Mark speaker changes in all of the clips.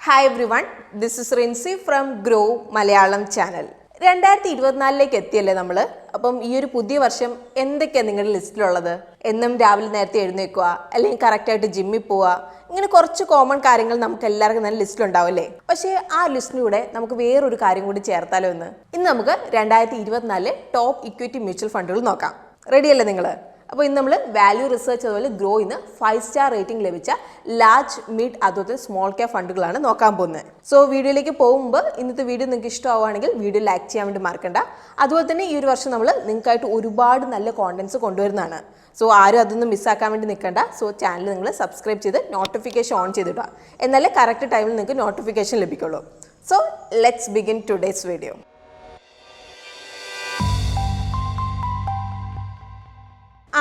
Speaker 1: Hi everyone, this is Rinsi from Grow Malayalam channel. 2024 എത്തിയല്ലേ നമ്മൾ. അപ്പം ഈ ഒരു പുതിയ വർഷം എന്തൊക്കെയാണ് നിങ്ങളുടെ ലിസ്റ്റിലുള്ളത്? എന്നും രാവിലെ നേരത്തെ എഴുന്നേൽക്കുക, അല്ലെങ്കിൽ കറക്റ്റായിട്ട് ജിമ്മിൽ പോവുക, ഇങ്ങനെ കുറച്ച് കോമൺ കാര്യങ്ങൾ നമുക്ക് എല്ലാവർക്കും നല്ല ലിസ്റ്റിലുണ്ടാവില്ലേ? പക്ഷേ ആ ലിസ്റ്റിലൂടെ നമുക്ക് വേറൊരു കാര്യം കൂടി ചേർത്താലോ എന്ന്. ഇന്ന് നമുക്ക് 2024 ടോപ്പ് ഇക്വിറ്റി മ്യൂച്വൽ ഫണ്ടുകൾ നോക്കാം. റെഡിയല്ലേ നിങ്ങൾ? അപ്പോൾ ഇന്ന് നമ്മൾ വാല്യൂ റിസർച്ച് അതുപോലെ ഗ്രോയിന്ന് 5 സ്റ്റാർ റേറ്റിംഗ് ലഭിച്ച ലാർജ് മിഡ് അതുപോലെ സ്മോൾ ക്യാപ് ഫണ്ടുകളാണ് നോക്കാൻ പോകുന്നത്. സോ വീഡിയോയിലേക്ക് പോകുമ്പോൾ ഇന്നത്തെ വീഡിയോ നിങ്ങൾക്ക് ഇഷ്ടമാവുകയാണെങ്കിൽ വീഡിയോ ലൈക്ക് ചെയ്യാൻ വേണ്ടി മറക്കണ്ട. അതുപോലെ തന്നെ ഈ ഒരു വർഷം നമ്മൾ നിങ്ങൾക്കായിട്ട് ഒരുപാട് നല്ല കോണ്ടന്റ്സ് കൊണ്ടുവരുന്നതാണ്. സോ ആരും അതൊന്നും മിസ്സാക്കാൻ വേണ്ടി നിൽക്കണ്ട. സോ ചാനൽ നിങ്ങൾ സബ്സ്ക്രൈബ് ചെയ്ത് നോട്ടിഫിക്കേഷൻ ഓൺ ചെയ്തിടുക. എന്നാലേ കറക്റ്റ് ടൈമിൽ നിങ്ങൾക്ക് നോട്ടിഫിക്കേഷൻ ലഭിക്കുള്ളൂ. So let's begin today's video.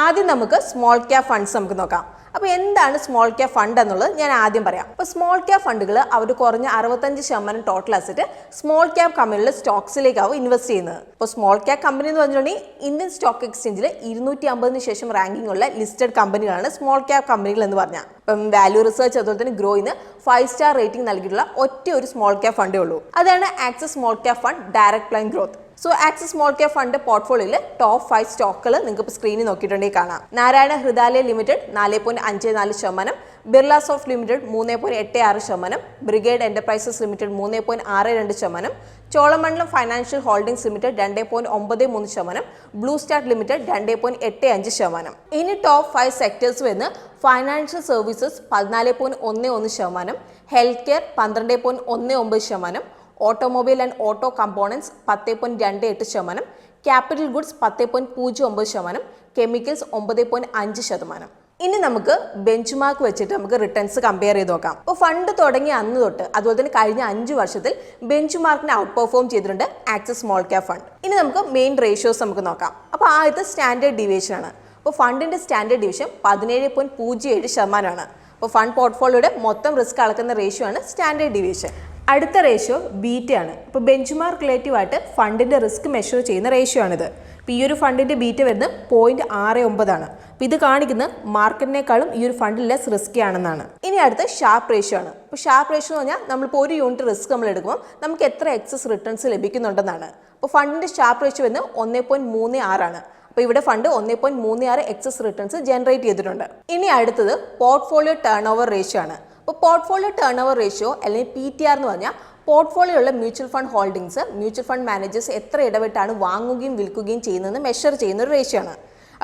Speaker 1: ആദ്യം നമുക്ക് സ്മോൾ ക്യാപ് ഫണ്ട്സ് നമുക്ക് നോക്കാം. അപ്പോൾ എന്താണ് സ്മോൾ ക്യാപ് ഫണ്ട് എന്നുള്ളത് ഞാൻ ആദ്യം പറയാം. അപ്പോൾ സ്മോൾ ക്യാപ് ഫണ്ടുകൾ അവർ കുറഞ്ഞ 65% ടോട്ടൽ അസറ്റ് സ്മോൾ ക്യാപ് കമ്പനികളുടെ സ്റ്റോക്സിലേക്കാവും ഇൻവെസ്റ്റ് ചെയ്യുന്നത്. ഇപ്പോൾ സ്മോൾ ക്യാപ് കമ്പനി എന്ന് പറഞ്ഞിട്ടുണ്ടെങ്കിൽ ഇന്ത്യൻ സ്റ്റോക്ക് എക്സ്ചേഞ്ചിൽ 250 ശേഷം റാങ്കിംഗ് ഉള്ള ലിസ്റ്റഡ് കമ്പനികളാണ് സ്മോൾ ക്യാപ് കമ്പനികൾ എന്ന് പറഞ്ഞാൽ. ഇപ്പം വാല്യൂ റിസർച്ച് അതുപോലെ തന്നെ ഗ്രോയിന്ന് 5 സ്റ്റാർ റേറ്റിംഗ് നൽകിയിട്ടുള്ള ഒറ്റ ഒരു സ്മോൾ ക്യാപ് ഫണ്ടേ ഉള്ളൂ. അതാണ് Axis small cap fund direct plan growth. So Axis small cap fund പോർട്ട്ഫോളിയോയിൽ ടോപ്പ് 5 സ്റ്റോക്കുകൾ നിങ്ങൾക്ക് സ്ക്രീനിൽ നോക്കിയിട്ടുണ്ടെങ്കിൽ കാണാം. Narayana Hrudayalaya limited 4.54%, Birla soft limited 3.86%, Brigade enterprises limited 3.62%, Cholamandalam financial holdings limited 2.93%, blue star limited 2.85%. ഇനി ടോപ്പ് 5 സെക്ടേഴ്സ് വരുന്ന financial services 14.11%, health care 12.19%, automobile and auto components 10.28%, capital goods 10.09%, chemicals 9.5%. ഇനി നമുക്ക് ബെഞ്ച് മാർക്ക് വെച്ചിട്ട് നമുക്ക് റിട്ടേൺസ് കമ്പയർ ചെയ്ത് നോക്കാം. അപ്പോൾ ഫണ്ട് തുടങ്ങിയ അന്ന് തൊട്ട് അതുപോലെ തന്നെ കഴിഞ്ഞ 5 വർഷത്തിൽ ബെഞ്ച് മാർക്കിനെ ഔട്ട് പെർഫോം ചെയ്തിട്ടുണ്ട് ആക്സിസ് സ്മോൾ ക്യാപ് ഫണ്ട്. ഇനി നമുക്ക് മെയിൻ റേഷ്യോസ് നമുക്ക് നോക്കാം. അപ്പോൾ ആദ്യത്തെ സ്റ്റാൻഡേർഡ് ഡീവിയേഷൻ ആണ്. അപ്പോൾ ഫണ്ടിന്റെ സ്റ്റാൻഡേർഡ് ഡിവിഷൻ 17.07%. അപ്പോൾ ഫണ്ട് പോർട്ട്ഫോളിയോയുടെ മൊത്തം റിസ്ക് അളക്കുന്ന റേഷ്യോ ആണ് സ്റ്റാൻഡേർഡ് ഡീവിയേഷൻ. അടുത്ത റേഷ്യോ ബീറ്റയാണ്. ഇപ്പോൾ ബെഞ്ച് മാർക്ക് റിലേറ്റീവ് ആയിട്ട് ഫണ്ടിൻ്റെ റിസ്ക് മെഷർ ചെയ്യുന്ന റേഷ്യോ ആണിത്. ഇപ്പോൾ ഈ ഒരു ഫണ്ടിൻ്റെ ബീറ്റ വരുന്നത് 0.69 അപ്പോൾ ഇത് കാണിക്കുന്നത് മാർക്കറ്റിനേക്കാളും ഈ ഒരു ഫണ്ട് ലെസ് റിസ്കി ആണെന്നാണ്. ഇനി അടുത്ത ഷാർപ്പ് റേഷ്യോ ആണ്. ഇപ്പോൾ ഷാർപ്പ് റേഷ്യോ എന്ന് പറഞ്ഞാൽ നമ്മളിപ്പോൾ ഒരു യൂണിറ്റ് റിസ്ക് നമ്മൾ എടുക്കുമ്പോൾ നമുക്ക് എത്ര എക്സസ് റിട്ടേൺസ് ലഭിക്കുന്നുണ്ടെന്നാണ്. അപ്പോൾ ഫണ്ടിൻ്റെ ഷാർപ്പ് റേഷ്യോ വരുന്നത് 1.36 അപ്പോൾ ഇവിടെ ഫണ്ട് 1.36 എക്സസ് റിട്ടേൺസ് ജനറേറ്റ് ചെയ്തിട്ടുണ്ട്. ഇനി അടുത്തത് പോർട്ട്ഫോളിയോ ടേൺ ഓവർ റേഷ്യോ ആണ്. അപ്പോൾ പോർട്ട്ഫോളിയോ ടേൺ ഓവർ റേഷ്യോ അല്ലെങ്കിൽ PTR എന്ന് പറഞ്ഞാൽ പോർട്ട്ഫോളിയോയുള്ള mutual fund holdings mutual fund managers എത്ര ഇടവിട്ടാണ് വാങ്ങുകയും വിൽക്കുകയും ചെയ്യുന്നതെന്ന് മെഷർ ചെയ്യുന്ന ഒരു റേഷ്യോ ആണ്.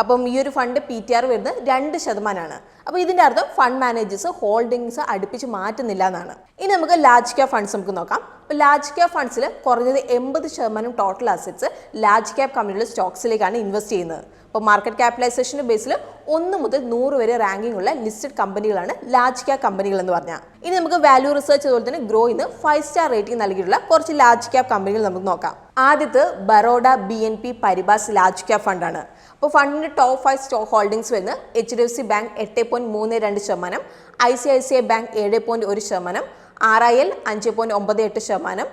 Speaker 1: അപ്പം ഈ ഒരു ഫണ്ട് PTR വരുന്നത് 2%. അപ്പോൾ ഇതിൻ്റെ അർത്ഥം ഫണ്ട് മാനേജേഴ്സ് ഹോൾഡിംഗ്സ് അടുപ്പിച്ച് മാറ്റുന്നില്ല എന്നാണ്. ഇനി നമുക്ക് ലാർജ് ക്യാപ് ഫണ്ട്സ് നമുക്ക് നോക്കാം. അപ്പോൾ ലാർജ് ക്യാപ് ഫണ്ട്സിൽ കുറഞ്ഞത് 80% ടോട്ടൽ അസറ്റ്സ് ലാർജ് ക്യാപ് കമ്പനികളുടെ സ്റ്റോക്സിലേക്കാണ് ഇൻവെസ്റ്റ് ചെയ്യുന്നത്. അപ്പോൾ മാർക്കറ്റ് ക്യാപിറ്റലൈസേഷൻ്റെ ബേസിൽ 1 മുതൽ 100 വരെ റാങ്കിംഗ് ഉള്ള ലിസ്റ്റഡ് കമ്പനികളാണ് ലാർജ് ക്യാപ് കമ്പനികൾ എന്ന് പറഞ്ഞാൽ. ഇനി നമുക്ക് വാല്യൂ റിസർച്ച് അതുപോലെ തന്നെ ഗ്രോയിന്ന് 5 സ്റ്റാർ റേറ്റിംഗ് നൽകിയിട്ടുള്ള കുറച്ച് ലാർജ് ക്യാപ് കമ്പനികൾ നമുക്ക് നോക്കാം. ആദ്യത്തെ Baroda BNP Paribas large cap ഫണ്ടാണ്. അപ്പോൾ ഫണ്ടിൻ്റെ ടോപ്പ് 5 സ്റ്റോക്ക് ഹോൾഡിംഗ്സ് വരുന്നത് HDFC bank 8.32%, ICICI bank 7.1%, RIL 5.98%,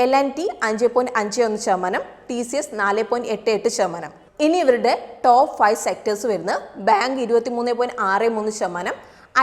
Speaker 1: L&T 5.51%, TCS 4.88%. ഇനി ഇവരുടെ ടോപ്പ് 5 സെക്ടേഴ്സ് വരുന്നത് bank 23.63%,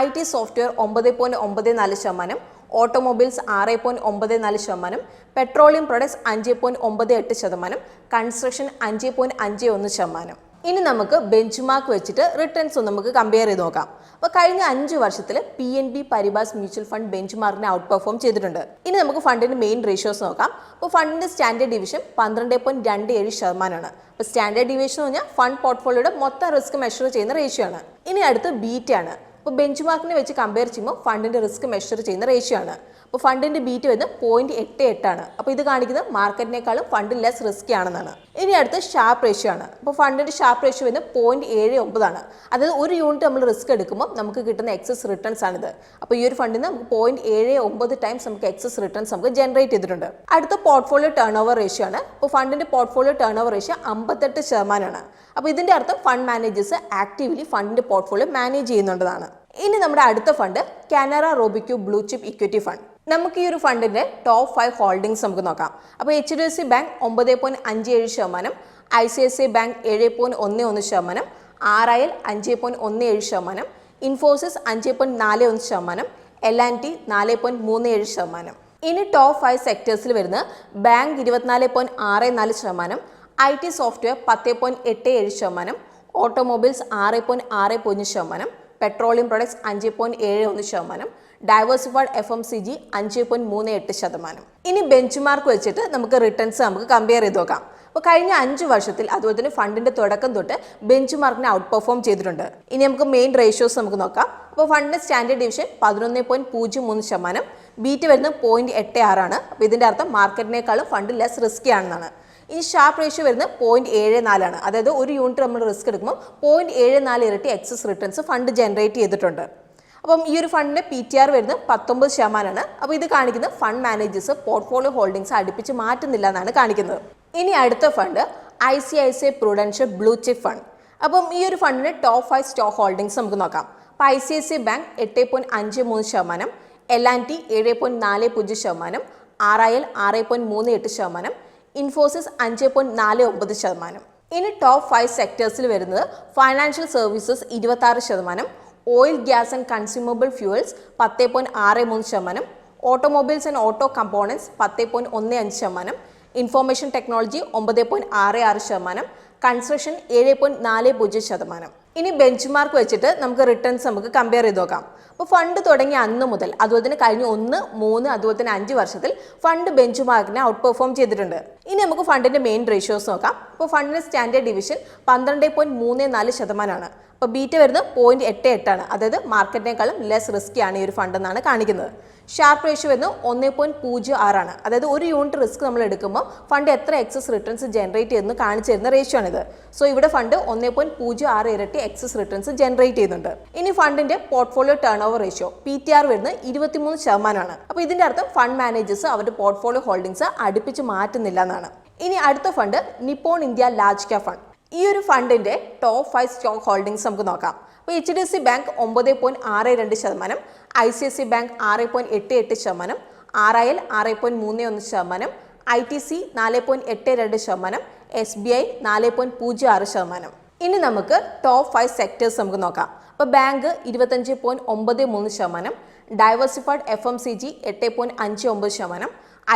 Speaker 1: IT software 9.94%, automobiles 6.94%, petroleum products 5.98%, construction 5.51%. ഇനി നമുക്ക് ബെഞ്ച് മാർക്ക് വെച്ചിട്ട് റിട്ടേൺസ് നമുക്ക് കമ്പയർ ചെയ്ത് നോക്കാം. അപ്പോൾ കഴിഞ്ഞ 5 വർഷത്തിൽ PNB പരിബാസ് മ്യൂച്വൽ ഫണ്ട് ബെഞ്ച് മാർക്കിനെ ഔട്ട് പെർഫോം ചെയ്തിട്ടുണ്ട്. ഇനി നമുക്ക് ഫണ്ടിന്റെ മെയിൻ റേഷ്യോസ് നോക്കാം. അപ്പോൾ ഫണ്ടിന്റെ സ്റ്റാൻഡേർഡ് ഡിവിഷൻ 12.27%. അപ്പോൾ സ്റ്റാൻഡേർഡ് ഡിവിഷൻ എന്ന് പറഞ്ഞാൽ ഫണ്ട് പോർട്ട്ഫോളിയോയുടെ മൊത്തം റിസ്ക് മെഷർ ചെയ്യുന്ന റേഷ്യോ ആണ്. ഇനി അടുത്ത് ബീറ്റ ആണ്. അപ്പോൾ ബെഞ്ച് മാർക്കിനെ വെച്ച് കമ്പയർ ചെയ്യുമ്പോൾ ഫണ്ടിന്റെ റിസ്ക് മെഷർ ചെയ്യുന്ന റേഷ്യോ ആണ്. അപ്പോൾ ഫണ്ടിന്റെ ബീറ്റ് വരുന്നത് 0.88 അപ്പോൾ ഇത് കാണിക്കുന്നത് മാർക്കറ്റിനേക്കാളും ഫണ്ട് ലെസ് റിസ്കി ആണെന്നാണ്. ഇനി അടുത്ത് ഷാർപ്പ് റേഷ്യോ ആണ്. അപ്പോൾ ഫണ്ടിന്റെ ഷാർപ്പ് റേഷ്യോ വരുന്നത് 0.79 അതായത് ഒരു യൂണിറ്റ് നമ്മൾ റിസ്ക് എടുക്കുമ്പോൾ നമുക്ക് കിട്ടുന്ന എക്സസ് റിട്ടേൺസ് ആണിത്. അപ്പോൾ ഈ ഒരു ഫണ്ടിൽ നിന്ന് നമുക്ക് 0.79 ടൈംസ് നമുക്ക് എക്സസ് റിട്ടേൺസ് നമുക്ക് ജനറേറ്റ് ചെയ്തിട്ടുണ്ട്. അടുത്ത പോർട്ട്ഫോളിയോ ടേൺ ഓവർ റേഷ്യോ ആണ്. അപ്പോൾ ഫണ്ടിന്റെ പോർട്ട്ഫോളിയോ ടേൺ ഓവർ റേഷ്യോ 58%. അപ്പോൾ ഇതിന്റെ അർത്ഥം ഫണ്ട് മാനേജേഴ്സ് ആക്റ്റീവ്ലി ഫണ്ടിന്റെ പോർട്ട്ഫോളിയോ മാനേജ് ചെയ്യുന്നുണ്ടെന്നാണ്. ഇനി നമ്മുടെ അടുത്ത fund Canara Robeco blue chip equity fund. നമുക്ക് ഈ ഒരു ഫണ്ടിന്റെ ടോപ്പ് 5 ഹോൾഡിംഗ്സ് നമുക്ക് നോക്കാം. അപ്പോൾ HDFC bank 9.57%, ICICI bank 7.11%, RIL 5.17%, Infosys 5.41%, L&T 4.37%. ഇനി ടോപ്പ് 5 സെക്ടേഴ്സിൽ വരുന്ന bank 24.64%, IT software 10.87%, automobiles 6.60%, petroleum products 5.71%, diversified FMCG 5.38%. ഇനി ബെഞ്ച് മാർക്ക് വെച്ചിട്ട് നമുക്ക് റിട്ടേൺസ് നമുക്ക് കമ്പയർ ചെയ്ത് നോക്കാം. അപ്പോൾ കഴിഞ്ഞ 5 വർഷത്തിൽ അതുപോലെ തന്നെ ഫണ്ടിന്റെ തുടക്കം തൊട്ട് ബെഞ്ച് മാർക്കിനെ ഔട്ട് പെർഫോം ചെയ്തിട്ടുണ്ട്. ഇനി നമുക്ക് മെയിൻ റേഷ്യോസ് നമുക്ക് നോക്കാം. അപ്പോൾ ഫണ്ടിന്റെ സ്റ്റാൻഡേർഡ് ഡിവിഷൻ 11.03%, ബീറ്റ് വരുന്നത് 0.86 ആണ്. അപ്പോൾ ഇതിന്റെ അർത്ഥം മാർക്കറ്റിനേക്കാളും ഫണ്ട് ലെസ് റിസ്കി ആണെന്നാണ്. ഇനി ഷാർപ്പ് റേഷ്യോ വരുന്നത് 0.74 ആണ്. അതായത് ഒരു യൂണിറ്റ് നമ്മൾ റിസ്ക് എടുക്കുമ്പോൾ 0.74 ഇരട്ടി എക്സസ് റിട്ടേൺസ് ഫണ്ട് ജനറേറ്റ് ചെയ്തിട്ടുണ്ട്. അപ്പം ഈ ഒരു ഫണ്ടിന്റെ PTR വരുന്നത് 19%. അപ്പോൾ ഇത് കാണിക്കുന്നത് ഫണ്ട് മാനേജേഴ്സ് പോർട്ട്ഫോളിയോ ഹോൾഡിംഗ്സ് അടുപ്പിച്ച് മാറ്റുന്നില്ല എന്നാണ് കാണിക്കുന്നത്. ഇനി അടുത്ത fund ICICI Prudential blue chip fund. അപ്പം ഈ ഒരു ഫണ്ടിന്റെ ടോപ്പ് 5 സ്റ്റോക്ക് ഹോൾഡിംഗ്സ് നമുക്ക് നോക്കാം. അപ്പോൾ ICICI bank 8.53%, L&T 7.40%, RIL 6.38%, Infosys 5.49%. ഇനി ടോപ്പ് 5 സെക്ടേഴ്സിൽ വരുന്നത് financial services 26%, oil gas and consumable fuels 10.63%, automobiles and auto components 10.15%, information technology 9.66%, construction 7.40%. ഇനി ബെഞ്ച് മാർക്ക് വെച്ചിട്ട് നമുക്ക് റിട്ടേൺസ് നമുക്ക് കമ്പയർ ചെയ്ത് നോക്കാം. അപ്പോൾ ഫണ്ട് തുടങ്ങിയ അന്ന് മുതൽ അതുപോലെ തന്നെ കഴിഞ്ഞ 1, 3 അതുപോലെ തന്നെ 5 വർഷത്തിൽ ഫണ്ട് ബെഞ്ച് മാർക്കിനെ ഔട്ട് പെർഫോം ചെയ്തിട്ടുണ്ട്. ഇനി നമുക്ക് ഫണ്ടിന്റെ മെയിൻ റേഷ്യോസ് നോക്കാം. അപ്പോൾ ഫണ്ടിന്റെ സ്റ്റാൻഡേർഡ് ഡിവിഷൻ 12.34% ആണ്. അപ്പോൾ ബീറ്റ് വരുന്നത് 0.88 ആണ്. അതായത് മാർക്കറ്റിനേക്കാളും ലെസ് റിസ്കി ആണ് ഈ ഒരു ഫണ്ട് എന്നാണ് കാണിക്കുന്നത്. ഷാർപ്പ് റേഷ്യോ വരുന്നത് 1.06 ആണ്. അതായത് ഒരു യൂണിറ്റ് റിസ്ക് നമ്മൾ എടുക്കുമ്പോൾ ഫണ്ട് എത്ര എക്സസ് റിട്ടേൺസ് ജനറേറ്റ് ചെയ്യുന്നു കാണിച്ചു തരുന്ന റേഷ്യോ ആണിത്. സോ ഇവിടെ ഫണ്ട് 1.06 ഇരട്ടി എക്സസ് റിട്ടേൺസ് ജനറേറ്റ് ചെയ്യുന്നുണ്ട്. ഇനി ഫണ്ടിന്റെ portfolio turn over ratio PTR വരുന്നത് 23% ആണ്. അപ്പോൾ ഇതിന്റെ അർത്ഥം ഫണ്ട് മാനേജേഴ്സ് അവരുടെ പോർട്ട്ഫോളിയോ ഹോൾഡിംഗ്സ് അടുപ്പിച്ച് മാറ്റുന്നില്ല എന്നാണ്. ഇനി അടുത്ത fund Nippon India large cap fund. ഈ ഒരു ഫണ്ടിന്റെ ടോപ്പ് 5 സ്റ്റോക്ക് ഹോൾഡിംഗ്സ് നമുക്ക് നോക്കാം. അപ്പോൾ HDFC bank 9.62%, ICICI bank 6.88%, RIL 6.31%, ITC 4.82%, SBI 4.06%. ഇനി നമുക്ക് ടോപ്പ് 5 സെക്ടേഴ്സ് നമുക്ക് നോക്കാം. അപ്പോൾ bank 25.93%, diversified FMCG 8.59%,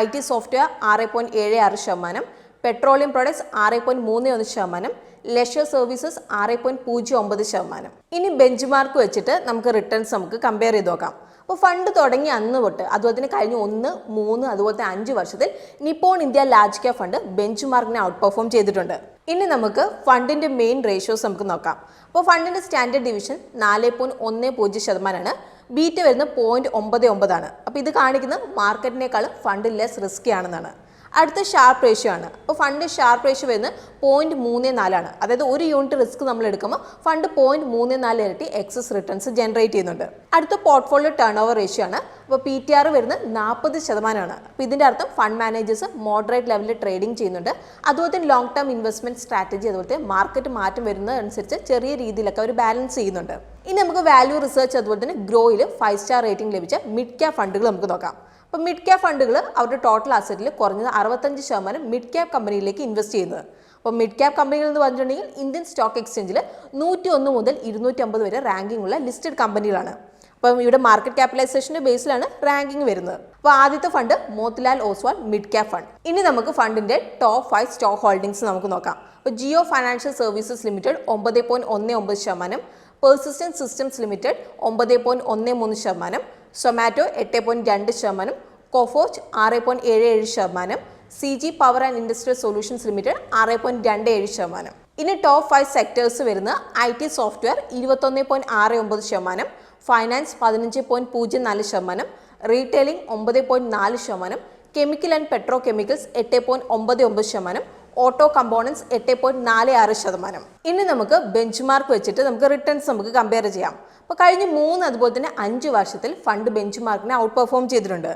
Speaker 1: IT software 6.76%, petroleum products 6.31%, leisure services 6.09%. ഇനി ബെഞ്ച് മാർക്ക് വെച്ചിട്ട് നമുക്ക് റിട്ടേൺസ് നമുക്ക് കമ്പയർ ചെയ്ത് നോക്കാം. അപ്പോൾ ഫണ്ട് തുടങ്ങി അന്ന് തൊട്ട് അതുപോലെ തന്നെ കഴിഞ്ഞ 1, 3 അതുപോലെ തന്നെ 5 വർഷത്തിൽ Nippon India large cap fund ബെഞ്ച് മാർക്കിനെ ഔട്ട് പെർഫോം ചെയ്തിട്ടുണ്ട്. ഇനി നമുക്ക് ഫണ്ടിന്റെ മെയിൻ റേഷ്യോസ് നമുക്ക് നോക്കാം. അപ്പോൾ ഫണ്ടിന്റെ സ്റ്റാൻഡേർഡ് ഡിവിഷൻ 4.10% ആണ്. ബീറ്റ് വരുന്നത് 0.99 ആണ്. അപ്പോൾ ഇത് കാണിക്കുന്നത് മാർക്കറ്റിനേക്കാളും ഫണ്ട് ലെസ് റിസ്കി ആണെന്നാണ്. അടുത്ത ഷാർപ്പ് റേഷ്യോ ആണ്. അപ്പോൾ ഫണ്ട് ഷാർപ്പ് റേഷ്യോ വരുന്നത് 0.34 ആണ്. അതായത് ഒരു യൂണിറ്റ് റിസ്ക് നമ്മൾ എടുക്കുമ്പോൾ ഫണ്ട് 0.34 ഇരട്ടി എക്സസ് റിട്ടേൺസ് ജനറേറ്റ് ചെയ്യുന്നുണ്ട്. അടുത്ത പോർട്ട്ഫോളിയോ ടേൺ ഓവർ റേഷ്യോ ആണ്. അപ്പോൾ PTR വരുന്നത് 40% ആണ്. അപ്പോൾ ഇതിന്റെ അർത്ഥം ഫണ്ട് മാനേജേഴ്സ് മോഡറേറ്റ് ലെവലിൽ ട്രേഡിംഗ് ചെയ്യുന്നുണ്ട്. അതുപോലെ തന്നെ ലോങ് ടേം ഇൻവെസ്റ്റ്മെന്റ് സ്ട്രാറ്റജി അതുപോലെ മാർക്കറ്റ് മാറ്റം വരുന്നതനുസരിച്ച് ചെറിയ രീതിയിലൊക്കെ അവർ ബാലൻസ് ചെയ്യുന്നുണ്ട്. ഇനി നമുക്ക് വാല്യൂ റിസർച്ച് അതുപോലെ തന്നെ ഗ്രോയിൽ 5 സ്റ്റാർ റേറ്റിംഗ് ലഭിച്ച മിഡ് ക്യാപ് ഫണ്ടുകൾ നമുക്ക് നോക്കാം. അപ്പോൾ മിഡ് ക്യാപ് ഫണ്ടുകൾ അവരുടെ ടോട്ടൽ അസറ്റിൽ കുറഞ്ഞത് 65% മിഡ് ക്യാപ് കമ്പനിയിലേക്ക് ഇൻവെസ്റ്റ് ചെയ്യുന്നത്. അപ്പോൾ മിഡ് ക്യാപ് കമ്പനികൾ എന്ന് പറഞ്ഞിട്ടുണ്ടെങ്കിൽ ഇന്ത്യൻ സ്റ്റോക്ക് എക്സ്ചേഞ്ചിൽ 101 മുതൽ 250 വരെ റാങ്കിംഗ് ഉള്ള ലിസ്റ്റഡ് കമ്പനികളാണ്. അപ്പം ഇവിടെ മാർക്കറ്റ് ക്യാപിറ്റലൈസേഷന്റെ ബേസിലാണ് റാങ്കിംഗ് വരുന്നത്. അപ്പോൾ ആദ്യത്തെ fund Motilal Oswald mid cap fund. ഇനി നമുക്ക് ഫണ്ടിന്റെ ടോപ്പ് 5 സ്റ്റോക്ക് ഹോൾഡിംഗ്സ് നമുക്ക് നോക്കാം. അപ്പോൾ Jio Financial Services Limited 9.19%, Persistent Systems Limited 9.13%, Zomato 8.2%, Coforge 6.77%, CG Power and Industrial Solutions Limited 6.27%. ഇനി ടോപ്പ് 5 സെക്ടേഴ്സ് വരുന്ന IT software 21.69%, finance 15.04%, retailing 9.4%, chemical and petro chemicals 8.99%, auto components 8.46%. ഇനി നമുക്ക് ബെഞ്ച് മാർക്ക് വെച്ചിട്ട് നമുക്ക് റിട്ടേൺസ് നമുക്ക് കമ്പയർ ചെയ്യാം. അപ്പോൾ കഴിഞ്ഞ 3 അതുപോലെ തന്നെ 5 വർഷത്തിൽ ഫണ്ട് ബെഞ്ച് മാർക്കിനെ ഔട്ട് പെർഫോം ചെയ്തിട്ടുണ്ട്.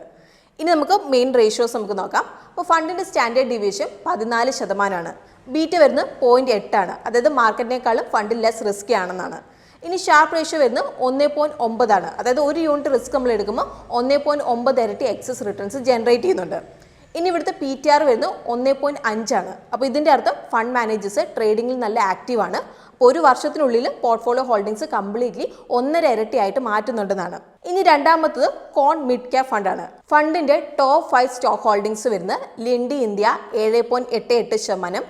Speaker 1: ഇനി നമുക്ക് മെയിൻ റേഷ്യോസ് നമുക്ക് നോക്കാം. അപ്പോൾ ഫണ്ടിന്റെ സ്റ്റാൻഡേർഡ് ഡീവിയേഷൻ 14% ആണ്. ബീറ്റ് വരുന്നത് 0.8 ആണ്. അതായത് മാർക്കറ്റിനേക്കാളും ഫണ്ട് ലെസ് റിസ്കി ആണെന്നാണ്. ഇനി ഷാർപ്പ് റേഷ്യോ വരുന്നത് 1.9 ആണ്. അതായത് ഒരു യൂണിറ്റ് റിസ്ക് നമ്മൾ എടുക്കുമ്പോൾ 1.9 ഇരട്ടി എക്സസ് റിട്ടേൺസ് ജനറേറ്റ് ചെയ്യുന്നുണ്ട്. ഇനി ഇവിടുത്തെ PTR വരുന്നത് 1.5 ആണ്. അപ്പോൾ ഇതിൻ്റെ അർത്ഥം ഫണ്ട് മാനേജേഴ്സ് ട്രേഡിങ്ങിൽ നല്ല ആക്റ്റീവാണ്. അപ്പോൾ ഒരു വർഷത്തിനുള്ളിൽ പോർട്ട്ഫോളിയോ ഹോൾഡിംഗ്സ് കംപ്ലീറ്റ്ലി 1.5 ഇരട്ടിയായിട്ട് മാറ്റുന്നുണ്ടെന്നാണ്. ഇനി രണ്ടാമത്തത് കോൺ മിഡ് ക്യാപ് ഫണ്ടാണ്. ഫണ്ടിന്റെ ടോപ്പ് 5 സ്റ്റോക്ക് ഹോൾഡിംഗ്സ് വരുന്ന Linde India 7.88%,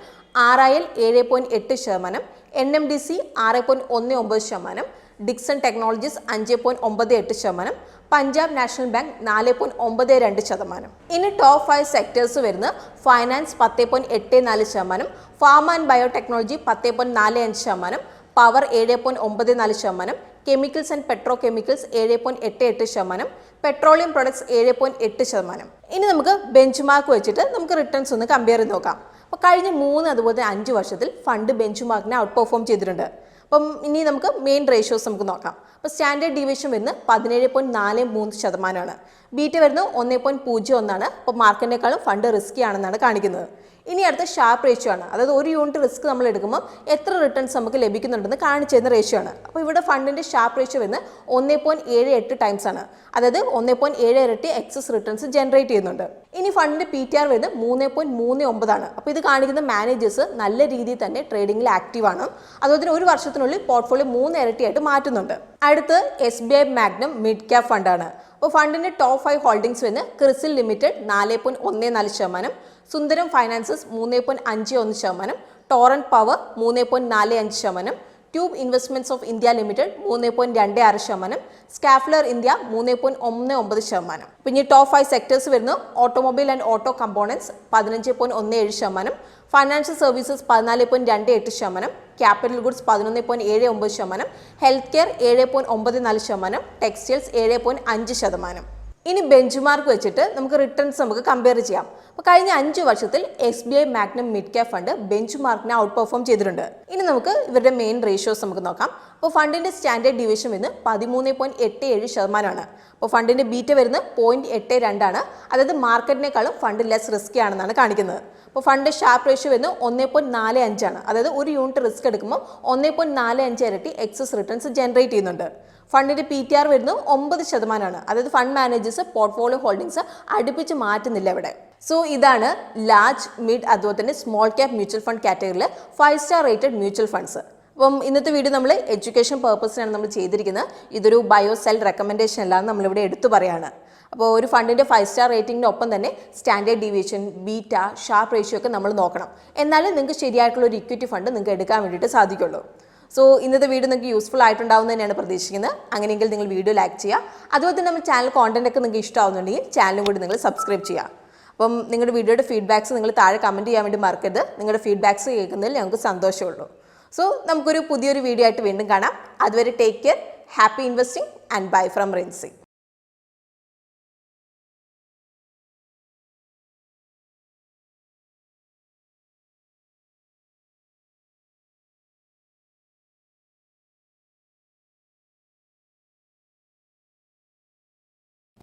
Speaker 1: RIL 7.8%, NMDC 6.19%, Dixon Technologies 5.98%, Punjab National Bank 4.92%. ഇനി ടോപ്പ് 5 സെക്ടേഴ്സ് വരുന്ന finance 10.84%, pharma and biotechnology 10.45%, power 7.94%, chemicals and petro chemicals 7.88%, petroleum products 7.8%. ഇനി നമുക്ക് ബെഞ്ച് മാർക്ക് വെച്ചിട്ട് നമുക്ക് റിട്ടേൺസ് ഒന്ന് കമ്പയർ ചെയ്ത് നോക്കാം. അപ്പോൾ കഴിഞ്ഞ 3 അതുപോലെ 5 വർഷത്തിൽ ഫണ്ട് ബെഞ്ച് മാർക്കിനെ ഔട്ട് പെർഫോം ചെയ്തിട്ടുണ്ട്. അപ്പം ഇനി നമുക്ക് മെയിൻ റേഷ്യോസ് നമുക്ക് നോക്കാം. അപ്പോൾ സ്റ്റാൻഡേർഡ് ഡീവിയേഷൻ വരുന്നത് 17.43%, ബീറ്റ വരുന്നത് 1.01. അപ്പോൾ മാർക്കിനേക്കാളും ഫണ്ട് റിസ്കി ആണെന്നാണ് കാണിക്കുന്നത്. ഇനി അടുത്ത ഷാർപ്പ് റേഷ്യോ ആണ്. അതായത് ഒരു യൂണിറ്റ് റിസ്ക് നമ്മൾ എടുക്കുമ്പോൾ എത്ര റിട്ടേൺസ് നമുക്ക് ലഭിക്കുന്നുണ്ടെന്ന് കാണിച്ചു തരുന്ന റേഷ്യോ ആണ്. അപ്പോൾ ഇവിടെ ഫണ്ടിന്റെ ഷാർപ്പ് റേഷ്യോ വരുന്നത് 1.78 ടൈംസ് ആണ്. അതായത് 1.7 ഇരട്ടി എക്സസ് റിട്ടേൺസ് ജനറേറ്റ് ചെയ്യുന്നുണ്ട്. ഇനി ഫണ്ടിന്റെ PTR വരുന്നത് 3.39 ആണ്. അപ്പോൾ ഇത് കാണിക്കുന്ന മാനേജേഴ്സ് നല്ല രീതിയിൽ തന്നെ ട്രേഡിംഗിൽ ആക്റ്റീവ് ആണ്. അതുപോലെ തന്നെ ഒരു വർഷത്തിനുള്ളിൽ പോർട്ട്ഫോളിയോ 3 ഇരട്ടിയായിട്ട് മാറ്റുന്നുണ്ട്. അടുത്ത് SBI മാഗ്നം മിഡ് ക്യാപ് ഫണ്ടാണ്. അപ്പോൾ ഫണ്ടിന്റെ ടോപ്പ് 5 ഹോൾഡിംഗ്സ് വരുന്നത് CRISIL limited 4.14%, Sundaram finances 3.51%, Torrent power 3.45%, tube investments of India limited 3.26%, Schaeffler India 3.19%. പിന്നെ ടോപ്പ് 5 സെക്ടേഴ്സ് വരുന്നു automobile and auto components 15.17%, financial services 14.28%, capital goods 11.79%, health care 7.94%, textiles 7.5%. ഇനി bench mark വെച്ചിട്ട് നമുക്ക് returns നമുക്ക് കമ്പയർ ചെയ്യാം. അപ്പോൾ കഴിഞ്ഞ 5 വർഷത്തിൽ SBI Magnum mid cap fund ബെഞ്ച് മാർക്കിനെ ഔട്ട് പെർഫോം ചെയ്തിട്ടുണ്ട്. ഇനി നമുക്ക് ഇവരുടെ മെയിൻ റേഷ്യോസ് നമുക്ക് നോക്കാം. അപ്പോൾ ഫണ്ടിന്റെ സ്റ്റാൻഡേർഡ് ഡീവിയേഷൻ വരുന്നത് 13.87% ആണ്. അപ്പോൾ ഫണ്ടിന്റെ ബീറ്റ വരുന്നത് 0.82 ആണ്. അതായത് മാർക്കറ്റിനേക്കാളും ഫണ്ട് ലെസ് റിസ്കി ആണെന്നാണ് കാണിക്കുന്നത്. അപ്പോൾ ഫണ്ട് ഷാർപ്പ് റേഷ്യോ വരുന്നത് 1.45 ആണ്. അതായത് ഒരു യൂണിറ്റ് റിസ്ക് എടുക്കുമ്പോൾ 1.45 ഇരട്ടി എക്സസ് റിട്ടേൺസ് ജനറേറ്റ് ചെയ്യുന്നുണ്ട്. ഫണ്ടിന്റെ PTR വരുന്നത് 9% ആണ്. അതായത് ഫണ്ട് മാനേജേഴ്സ് പോർട്ട്ഫോളിയോ ഹോൾഡിംഗ്സ് അടുപ്പിച്ച് മാറ്റുന്നില്ല ഇവിടെ. സോ ഇതാണ് ലാർജ് മിഡ് അതുപോലെ തന്നെ സ്മോൾ ക്യാപ് മ്യൂച്വൽ ഫണ്ട് കാറ്റഗറിയിലെ 5 സ്റ്റാർ റേറ്റഡ് മ്യൂച്വൽ ഫണ്ട്സ്. അപ്പം ഇന്നത്തെ വീഡിയോ നമ്മൾ എഡ്യൂക്കേഷൻ പർപ്പസിനാണ് നമ്മൾ ചെയ്തിരിക്കുന്നത്. ഇതൊരു ബയോ സെൽ റെക്കമെൻഡേഷൻ അല്ലാന്ന് നമ്മളിവിടെ എടുത്തു പറയാണ്. അപ്പോൾ ഒരു ഫണ്ടിന്റെ 5 സ്റ്റാർ റേറ്റിംഗിന് ഒപ്പം തന്നെ standard deviation, beta, sharp ratio ഒക്കെ നമ്മൾ നോക്കണം. എന്നാലും നിങ്ങൾക്ക് ശരിയായിട്ടുള്ള ഒരു ഇക്വിറ്റി ഫണ്ട് നിങ്ങൾക്ക് എടുക്കാൻ വേണ്ടിയിട്ട് സാധിക്കുള്ളൂ. സോ ഇന്നത്തെ വീഡിയോ നിങ്ങൾക്ക് യൂസ്ഫുൾ ആയിട്ടുണ്ടാവും തന്നെയാണ് പ്രതീക്ഷിക്കുന്നത്. അങ്ങനെയെങ്കിൽ നിങ്ങൾ വീഡിയോ ലൈക്ക് ചെയ്യുക. അതുപോലെ തന്നെ നമ്മൾ ചാനൽ കോണ്ടന്റ് ഒക്കെ നിങ്ങൾക്ക് ഇഷ്ടമാവുന്നുണ്ടെങ്കിൽ ചാനലും കൂടി നിങ്ങൾ സബ്സ്ക്രൈബ് ചെയ്യുക. അപ്പം നിങ്ങളുടെ വീഡിയോയുടെ ഫീഡ്ബാക്സ് നിങ്ങൾ താഴെ കമൻറ്റ് ചെയ്യാൻ വേണ്ടി മറക്കരുത്. നിങ്ങളുടെ ഫീഡ്ബാക്സ് കേൾക്കുന്നതിൽ ഞങ്ങൾക്ക് സന്തോഷമുള്ളൂ. സോ നമുക്കൊരു പുതിയൊരു വീഡിയോ ആയിട്ട് വീണ്ടും കാണാം. അതുവരെ take care, happy investing and bye from Rinsy.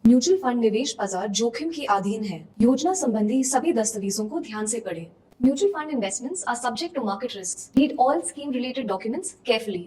Speaker 2: Mutual fund निवेश बाजार जोखिम के अधीन है। योजना संबंधी सभी दस्तावेजों को ध्यान से पढ़ें। Mutual fund investments are subject to market risks. Read all scheme related documents carefully.